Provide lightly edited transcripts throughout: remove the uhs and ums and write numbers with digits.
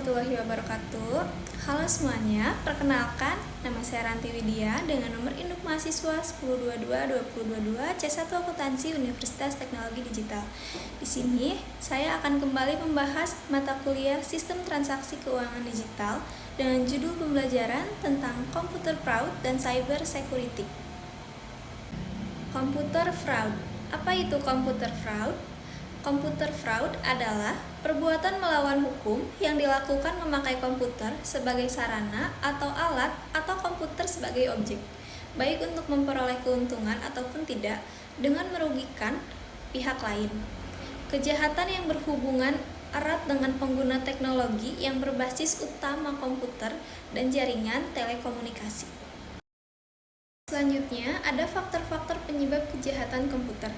warahmatullahi wabarakatuh. Halo semuanya, perkenalkan nama saya Ranti Widya dengan nomor induk mahasiswa 1022-2022 C1 Akuntansi Universitas Teknologi Digital. Di sini saya akan kembali membahas mata kuliah Sistem Transaksi Keuangan Digital dengan judul pembelajaran tentang Computer Fraud dan Cyber Security. Computer Fraud. Apa itu computer fraud? Computer fraud adalah perbuatan melawan hukum yang dilakukan memakai komputer sebagai sarana atau alat atau komputer sebagai objek, baik untuk memperoleh keuntungan ataupun tidak, dengan merugikan pihak lain. Kejahatan yang berhubungan erat dengan pengguna teknologi yang berbasis utama komputer dan jaringan telekomunikasi. Selanjutnya, ada faktor-faktor penyebab kejahatan komputer.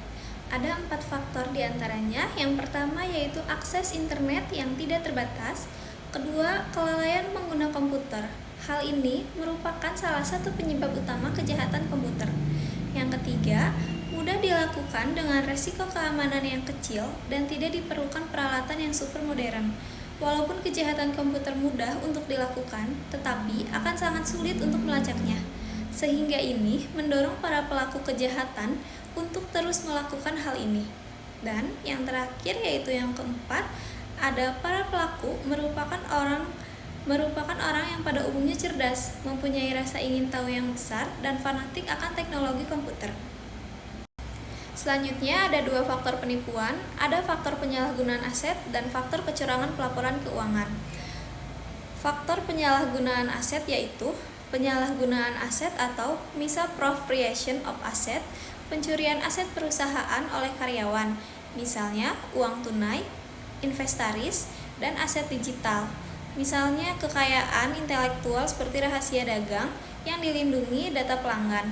Ada 4 faktor diantaranya. Yang pertama yaitu akses internet yang tidak terbatas. Kedua, kelalaian pengguna komputer. Hal ini merupakan salah satu penyebab utama kejahatan komputer. Yang ketiga, mudah dilakukan dengan resiko keamanan yang kecil dan tidak diperlukan peralatan yang super modern. Walaupun kejahatan komputer mudah untuk dilakukan, tetapi akan sangat sulit untuk melacaknya. Sehingga ini mendorong para pelaku kejahatan untuk terus melakukan hal ini. Dan yang terakhir yaitu yang keempat, ada para pelaku merupakan orang yang pada umumnya cerdas, mempunyai rasa ingin tahu yang besar dan fanatik akan teknologi komputer. Selanjutnya ada 2 faktor penipuan, ada faktor penyalahgunaan aset dan faktor kecurangan pelaporan keuangan. Faktor penyalahgunaan aset yaitu penyalahgunaan aset atau misappropriation of asset, pencurian aset perusahaan oleh karyawan, misalnya uang tunai, inventaris, dan aset digital. Misalnya kekayaan intelektual seperti rahasia dagang yang dilindungi data pelanggan.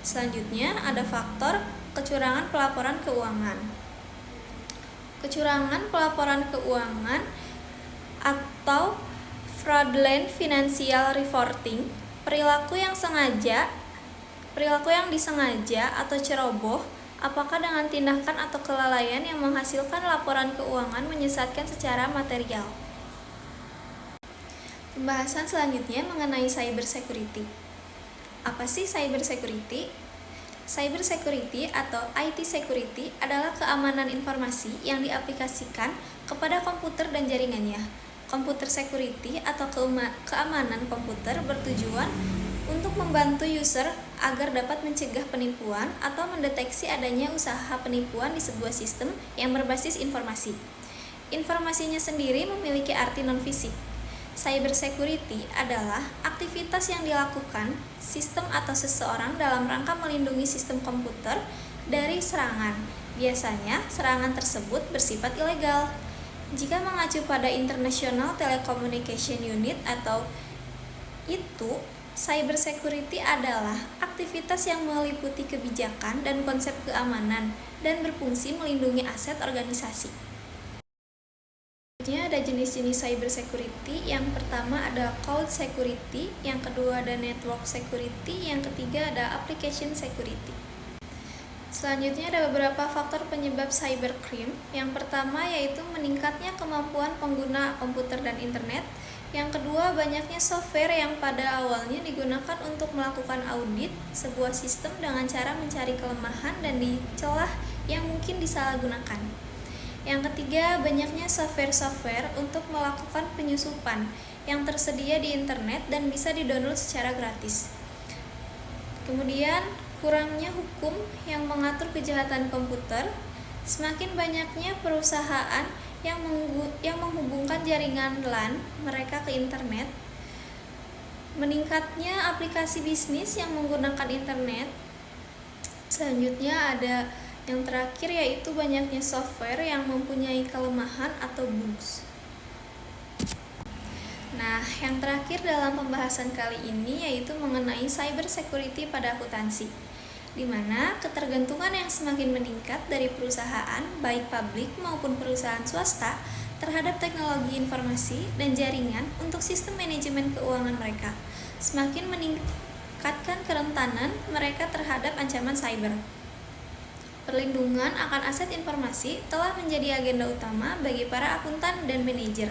Selanjutnya ada faktor kecurangan pelaporan keuangan. Kecurangan pelaporan keuangan atau fraudulent financial reporting, perilaku yang disengaja atau ceroboh, apakah dengan tindakan atau kelalaian yang menghasilkan laporan keuangan menyesatkan secara material. Pembahasan selanjutnya mengenai cyber security. Apa sih cyber security? Cyber security atau IT security adalah keamanan informasi yang diaplikasikan kepada komputer dan jaringannya. Computer security atau keamanan komputer bertujuan untuk membantu user agar dapat mencegah penipuan atau mendeteksi adanya usaha penipuan di sebuah sistem yang berbasis informasi. Informasinya sendiri memiliki arti non-fisik. Cyber security adalah aktivitas yang dilakukan sistem atau seseorang dalam rangka melindungi sistem komputer dari serangan. Biasanya, serangan tersebut bersifat ilegal. Jika mengacu pada International Telecommunication Unit atau itu, cyber security adalah aktivitas yang meliputi kebijakan dan konsep keamanan dan berfungsi melindungi aset organisasi. Selanjutnya ada jenis-jenis cyber security. Yang pertama ada cloud security, yang kedua ada network security, yang ketiga ada application security. Selanjutnya ada beberapa faktor penyebab cybercrime. Yang pertama yaitu meningkatnya kemampuan pengguna komputer dan internet. Yang kedua, banyaknya software yang pada awalnya digunakan untuk melakukan audit sebuah sistem dengan cara mencari kelemahan dan celah yang mungkin disalahgunakan. Yang ketiga, banyaknya software untuk melakukan penyusupan yang tersedia di internet dan bisa didownload secara gratis. Kemudian, kurangnya hukum yang mengatur kejahatan komputer, semakin banyaknya perusahaan yang menghubungkan jaringan LAN mereka ke internet, meningkatnya aplikasi bisnis yang menggunakan internet. Selanjutnya ada yang terakhir yaitu banyaknya software yang mempunyai kelemahan atau bugs. Nah, yang terakhir dalam pembahasan kali ini yaitu mengenai cyber security pada akuntansi, di mana ketergantungan yang semakin meningkat dari perusahaan, baik publik maupun perusahaan swasta, terhadap teknologi informasi dan jaringan untuk sistem manajemen keuangan mereka, semakin meningkatkan kerentanan mereka terhadap ancaman cyber. Perlindungan akan aset informasi telah menjadi agenda utama bagi para akuntan dan manajer.